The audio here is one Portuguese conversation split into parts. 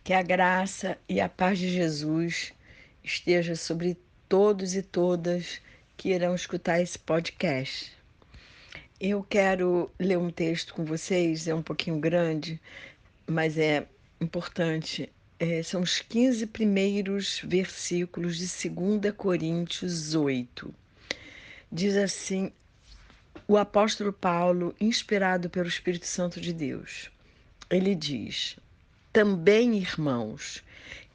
Que a graça e a paz de Jesus esteja sobre todos e todas que irão escutar esse podcast. Eu quero ler um texto com vocês, é um pouquinho grande, mas é importante. São os 15 primeiros versículos de 2 Coríntios 8. Diz assim, o apóstolo Paulo, inspirado pelo Espírito Santo de Deus. Ele diz: também, irmãos,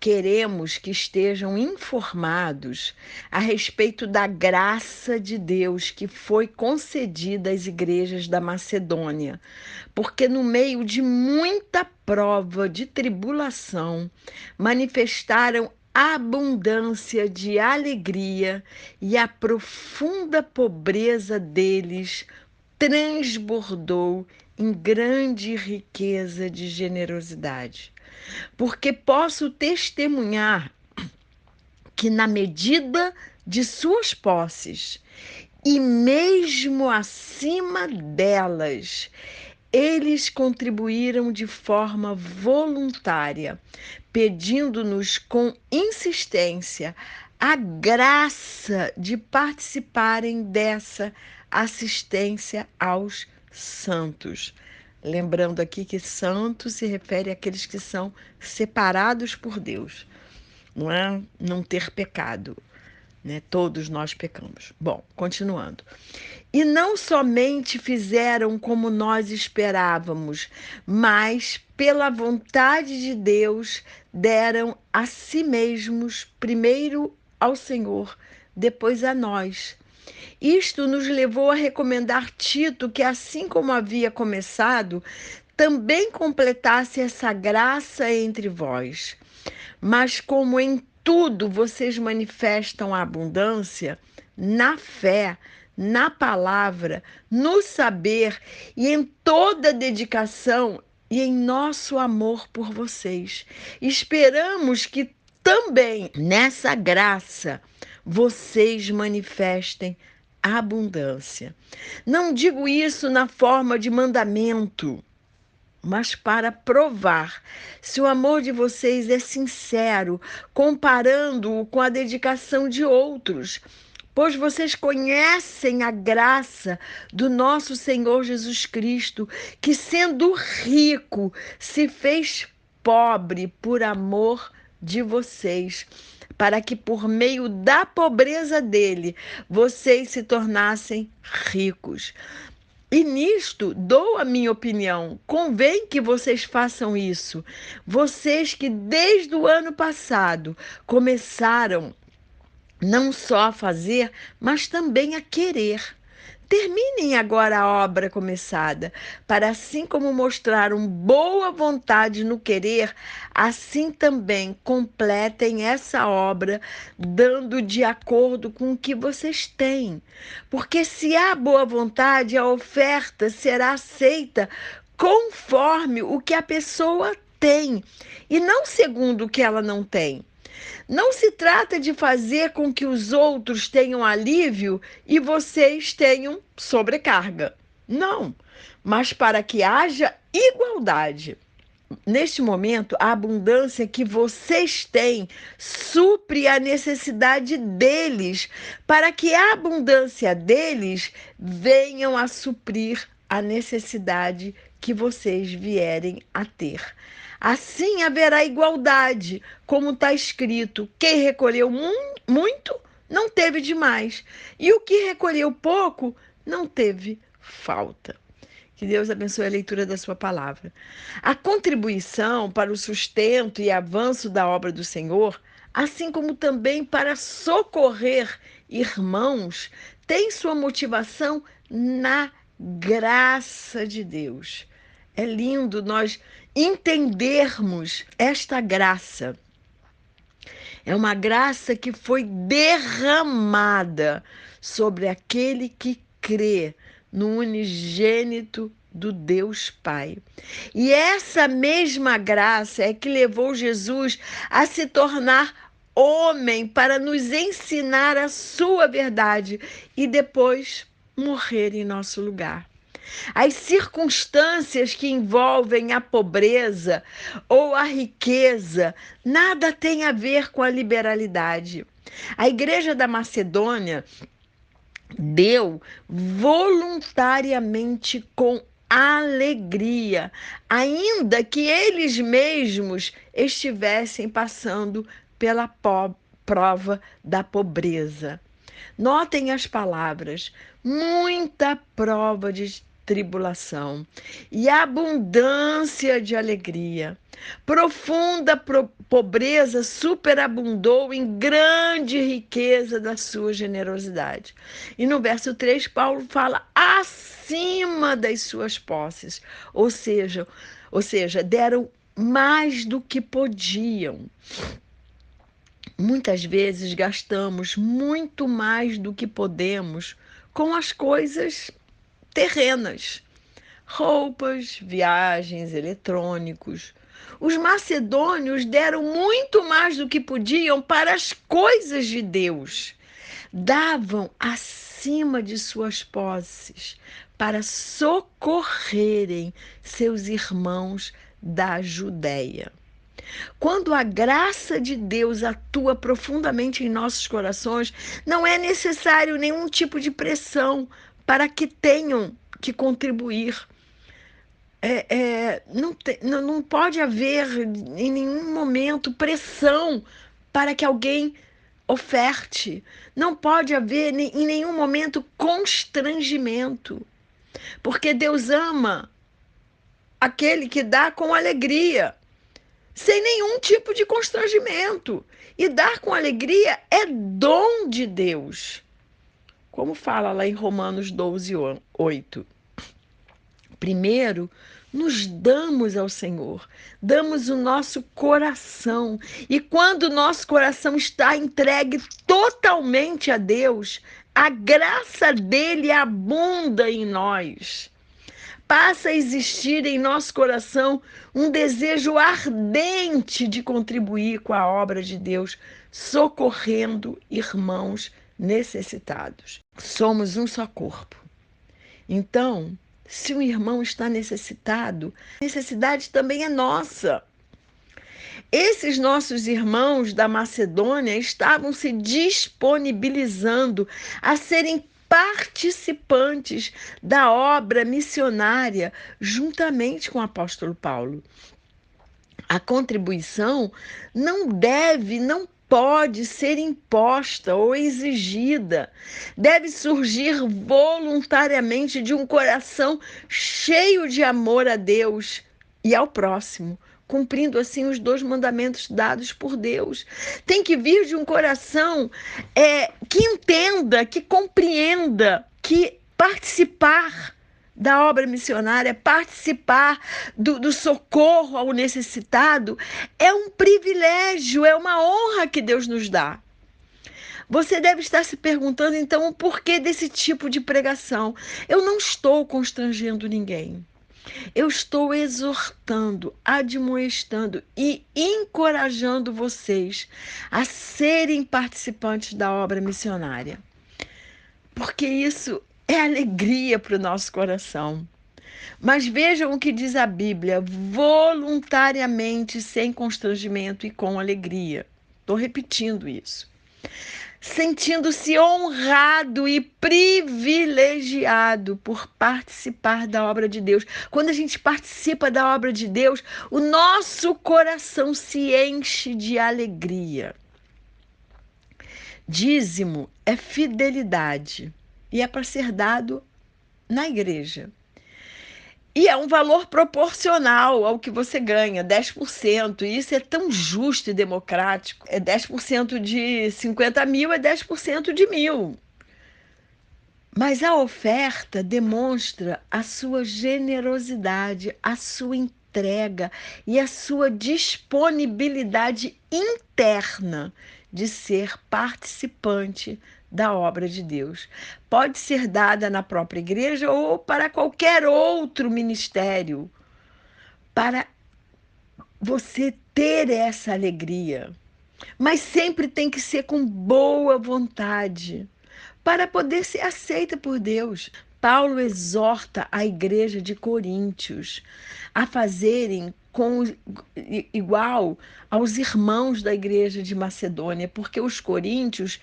queremos que estejam informados a respeito da graça de Deus que foi concedida às igrejas da Macedônia, porque no meio de muita prova de tribulação, manifestaram abundância de alegria e a profunda pobreza deles transbordou em grande riqueza de generosidade. Porque posso testemunhar que, na medida de suas posses, e mesmo acima delas, eles contribuíram de forma voluntária, pedindo-nos com insistência a graça de participarem dessa assistência aos santos. Lembrando aqui que santo se refere àqueles que são separados por Deus, não é não ter pecado, né? Todos nós pecamos. Bom, continuando. E não somente fizeram como nós esperávamos, mas, pela vontade de Deus, deram a si mesmos, primeiro ao Senhor, depois a nós. Isto nos levou a recomendar Tito que, assim como havia começado, também completasse essa graça entre vós. Mas como em tudo vocês manifestam a abundância, na fé, na palavra, no saber e em toda dedicação e em nosso amor por vocês, esperamos que também nessa graça vocês manifestem abundância. Não digo isso na forma de mandamento, mas para provar se o amor de vocês é sincero, comparando-o com a dedicação de outros. Pois vocês conhecem a graça do nosso Senhor Jesus Cristo, que, sendo rico, se fez pobre por amor de vocês, para que por meio da pobreza dele vocês se tornassem ricos. E nisto dou a minha opinião. Convém que vocês façam isso. Vocês que desde o ano passado começaram não só a fazer, mas também a querer. Terminem agora a obra começada, para assim como mostraram boa vontade no querer, assim também completem essa obra, dando de acordo com o que vocês têm. Porque se há boa vontade, a oferta será aceita conforme o que a pessoa tem, e não segundo o que ela não tem. Não se trata de fazer com que os outros tenham alívio e vocês tenham sobrecarga. Não, mas para que haja igualdade. Neste momento, a abundância que vocês têm supre a necessidade deles, para que a abundância deles venham a suprir a necessidade que vocês vierem a ter. Assim haverá igualdade, como está escrito: quem recolheu muito não teve demais, e o que recolheu pouco não teve falta. Que Deus abençoe a leitura da sua palavra. A contribuição para o sustento e avanço da obra do Senhor, assim como também para socorrer irmãos, tem sua motivação na graça de Deus. É lindo nós entendermos esta graça. É uma graça que foi derramada sobre aquele que crê no unigênito do Deus Pai. E essa mesma graça é que levou Jesus a se tornar homem para nos ensinar a sua verdade e depois morrer em nosso lugar. As circunstâncias que envolvem a pobreza ou a riqueza nada tem a ver com a liberalidade. A igreja da Macedônia deu voluntariamente com alegria, ainda que eles mesmos estivessem passando pela prova da pobreza. Notem as palavras: muita prova de tribulação e abundância de alegria. Profunda pobreza superabundou em grande riqueza da sua generosidade. E no verso 3, Paulo fala acima das suas posses, ou seja, deram mais do que podiam. Muitas vezes gastamos muito mais do que podemos com as coisas terrenas, roupas, viagens, eletrônicos. Os macedônios deram muito mais do que podiam para as coisas de Deus. Davam acima de suas posses para socorrerem seus irmãos da Judéia. Quando a graça de Deus atua profundamente em nossos corações, não é necessário nenhum tipo de pressão para que tenham que contribuir. Não pode haver em nenhum momento pressão para que alguém oferte. Não pode haver em nenhum momento constrangimento, porque Deus ama aquele que dá com alegria, sem nenhum tipo de constrangimento. E dar com alegria é dom de Deus. Como fala lá em Romanos 12:8. Primeiro, nos damos ao Senhor, damos o nosso coração. E quando o nosso coração está entregue totalmente a Deus, a graça dele abunda em nós. Passa a existir em nosso coração um desejo ardente de contribuir com a obra de Deus, socorrendo irmãos necessitados. Somos um só corpo. Então, se um irmão está necessitado, a necessidade também é nossa. Esses nossos irmãos da Macedônia estavam se disponibilizando a serem participantes da obra missionária juntamente com o apóstolo Paulo. A contribuição não pode ser imposta ou exigida. Deve surgir voluntariamente de um coração cheio de amor a Deus e ao próximo, cumprindo assim os 2 mandamentos dados por Deus. Tem que vir de um coração que entenda, que compreenda, que participar da obra missionária, participar do socorro ao necessitado, é um privilégio, é uma honra que Deus nos dá. Você deve estar se perguntando, então, o porquê desse tipo de pregação. Eu não estou constrangendo ninguém. Eu estou exortando, admoestando e encorajando vocês a serem participantes da obra missionária. Porque isso é alegria para o nosso coração. Mas vejam o que diz a Bíblia: voluntariamente, sem constrangimento e com alegria. Estou repetindo isso. Sentindo-se honrado e privilegiado por participar da obra de Deus. Quando a gente participa da obra de Deus, o nosso coração se enche de alegria. Dízimo é fidelidade e é para ser dado na igreja. E é um valor proporcional ao que você ganha, 10%. E isso é tão justo e democrático. É 10% de 50 mil, é 10% de 1.000. Mas a oferta demonstra a sua generosidade, a sua entrega e a sua disponibilidade interna de ser participante da obra de Deus. Pode ser dada na própria igreja ou para qualquer outro ministério, para você ter essa alegria. Mas sempre tem que ser com boa vontade, para poder ser aceita por Deus. Paulo exorta a igreja de Coríntios a fazerem igual aos irmãos da igreja de Macedônia, porque os coríntios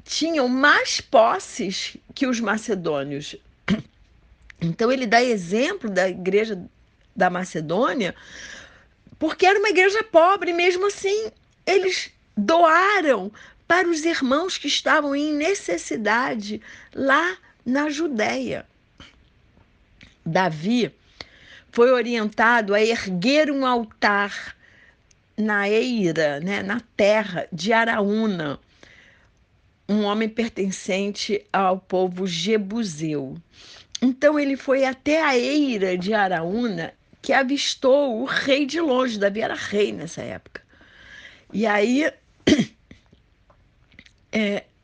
tinham mais posses que os macedônios. Então ele dá exemplo da igreja da Macedônia, porque era uma igreja pobre, mesmo assim eles doaram para os irmãos que estavam em necessidade lá na Judéia. Davi foi orientado a erguer um altar na eira, né, na terra de Araúna, um homem pertencente ao povo jebuseu. Então ele foi até a eira de Araúna, que avistou o rei de longe. Davi era rei nessa época. E aí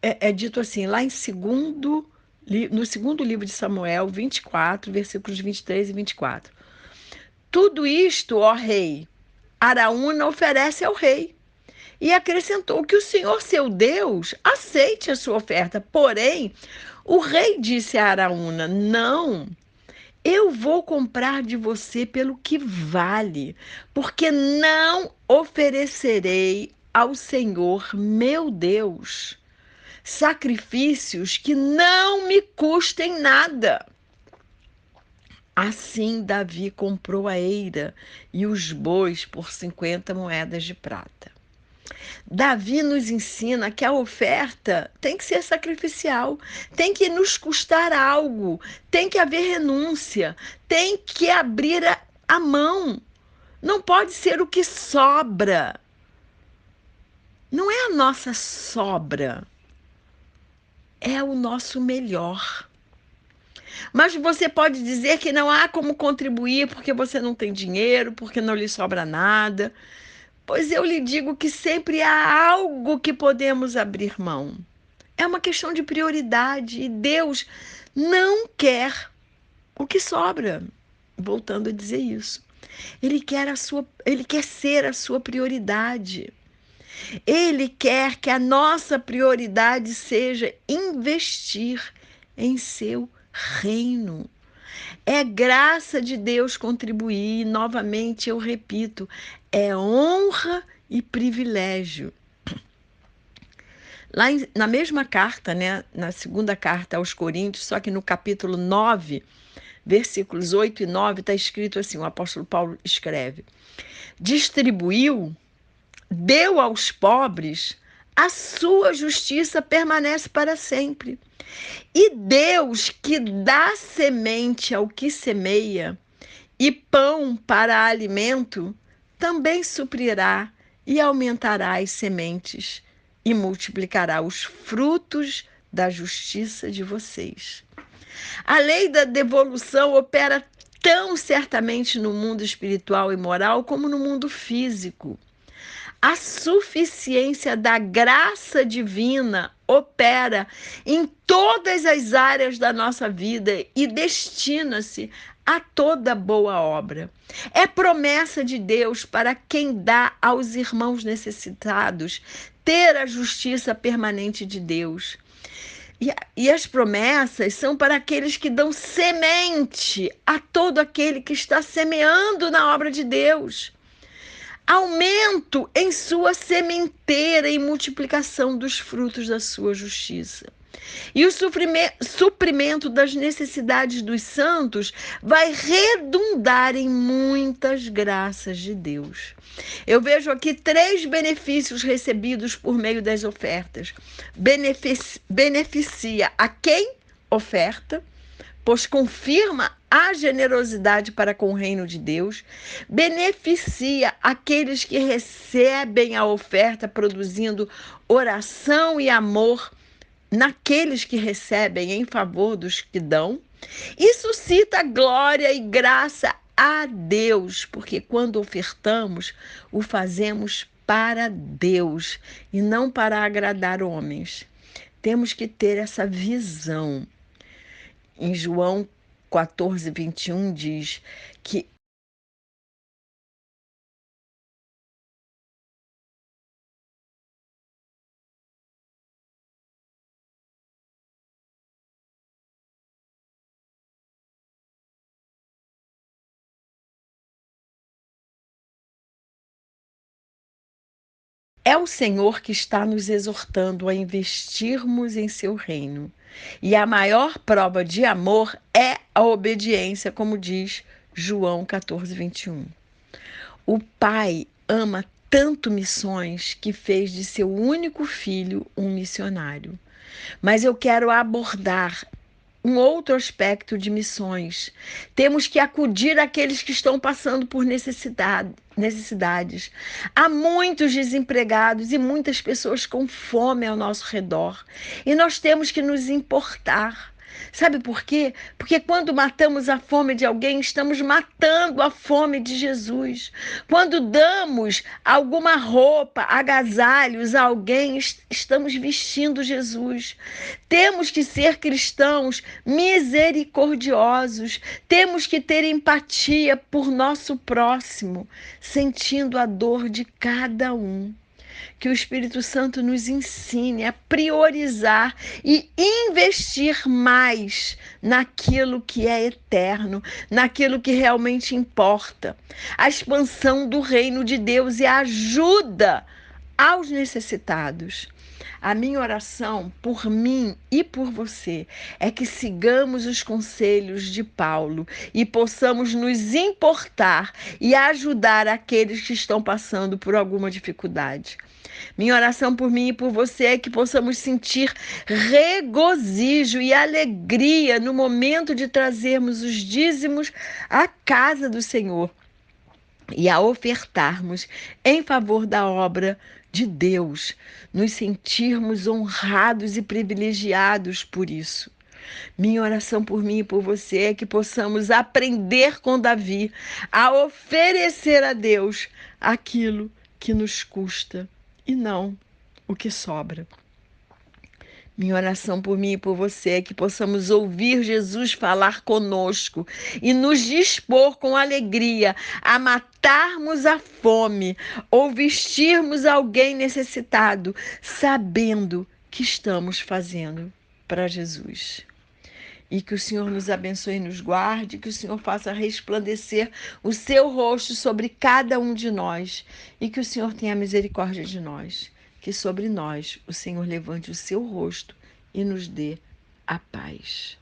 é dito assim, lá no segundo livro de Samuel, 24, versículos 23 e 24. Tudo isto, ó rei, Araúna oferece ao rei. E acrescentou que o Senhor, seu Deus, aceite a sua oferta. Porém, o rei disse a Araúna: não, eu vou comprar de você pelo que vale, porque não oferecerei ao Senhor, meu Deus, sacrifícios que não me custem nada. Assim, Davi comprou a eira e os bois por 50 moedas de prata. Davi nos ensina que a oferta tem que ser sacrificial, tem que nos custar algo, tem que haver renúncia, tem que abrir a mão. Não pode ser o que sobra. Não é a nossa sobra, é o nosso melhor. Mas você pode dizer que não há como contribuir porque você não tem dinheiro, porque não lhe sobra nada. Pois eu lhe digo que sempre há algo que podemos abrir mão. É uma questão de prioridade e Deus não quer o que sobra. Voltando a dizer isso. Ele quer ser a sua prioridade. Ele quer que a nossa prioridade seja investir em seu reino. É graça de Deus contribuir, e novamente eu repito, é honra e privilégio. Lá na mesma carta, né, na segunda carta aos Coríntios, só que no capítulo 9, versículos 8 e 9, está escrito assim, o apóstolo Paulo escreve: distribuiu, deu aos pobres, a sua justiça permanece para sempre. E Deus, que dá semente ao que semeia e pão para alimento, também suprirá e aumentará as sementes e multiplicará os frutos da justiça de vocês. A lei da devolução opera tão certamente no mundo espiritual e moral como no mundo físico. A suficiência da graça divina opera em todas as áreas da nossa vida e destina-se a toda boa obra. É promessa de Deus para quem dá aos irmãos necessitados ter a justiça permanente de Deus. E as promessas são para aqueles que dão semente a todo aquele que está semeando na obra de Deus. Aumento em sua sementeira e multiplicação dos frutos da sua justiça. E o suprimento das necessidades dos santos vai redundar em muitas graças de Deus. Eu vejo aqui 3 benefícios recebidos por meio das ofertas. Beneficia a quem oferta, pois confirma a generosidade para com o reino de Deus, beneficia aqueles que recebem a oferta, produzindo oração e amor naqueles que recebem em favor dos que dão, e suscita glória e graça a Deus, porque quando ofertamos, o fazemos para Deus e não para agradar homens. Temos que ter essa visão. Em João 14, 21 diz que É o Senhor que está nos exortando a investirmos em seu reino. E a maior prova de amor é a obediência, como diz João 14, 21. O Pai ama tanto missões que fez de seu único filho um missionário. Mas eu quero abordar um outro aspecto de missões. Temos que acudir àqueles que estão passando por necessidades. Há muitos desempregados e muitas pessoas com fome ao nosso redor. E nós temos que nos importar. Sabe por quê? Porque quando matamos a fome de alguém, estamos matando a fome de Jesus. Quando damos alguma roupa, agasalhos a alguém, estamos vestindo Jesus. Temos que ser cristãos misericordiosos. Temos que ter empatia por nosso próximo, sentindo a dor de cada um. Que o Espírito Santo nos ensine a priorizar e investir mais naquilo que é eterno, naquilo que realmente importa. A expansão do reino de Deus e a ajuda aos necessitados. A minha oração por mim e por você é que sigamos os conselhos de Paulo e possamos nos importar e ajudar aqueles que estão passando por alguma dificuldade. Minha oração por mim e por você é que possamos sentir regozijo e alegria no momento de trazermos os dízimos à casa do Senhor e a ofertarmos em favor da obra de Deus, nos sentirmos honrados e privilegiados por isso. Minha oração por mim e por você é que possamos aprender com Davi a oferecer a Deus aquilo que nos custa e não o que sobra. Minha oração por mim e por você é que possamos ouvir Jesus falar conosco e nos dispor com alegria a matarmos a fome ou vestirmos alguém necessitado, sabendo que estamos fazendo para Jesus. E que o Senhor nos abençoe e nos guarde, que o Senhor faça resplandecer o seu rosto sobre cada um de nós e que o Senhor tenha misericórdia de nós. Que sobre nós o Senhor levante o seu rosto e nos dê a paz.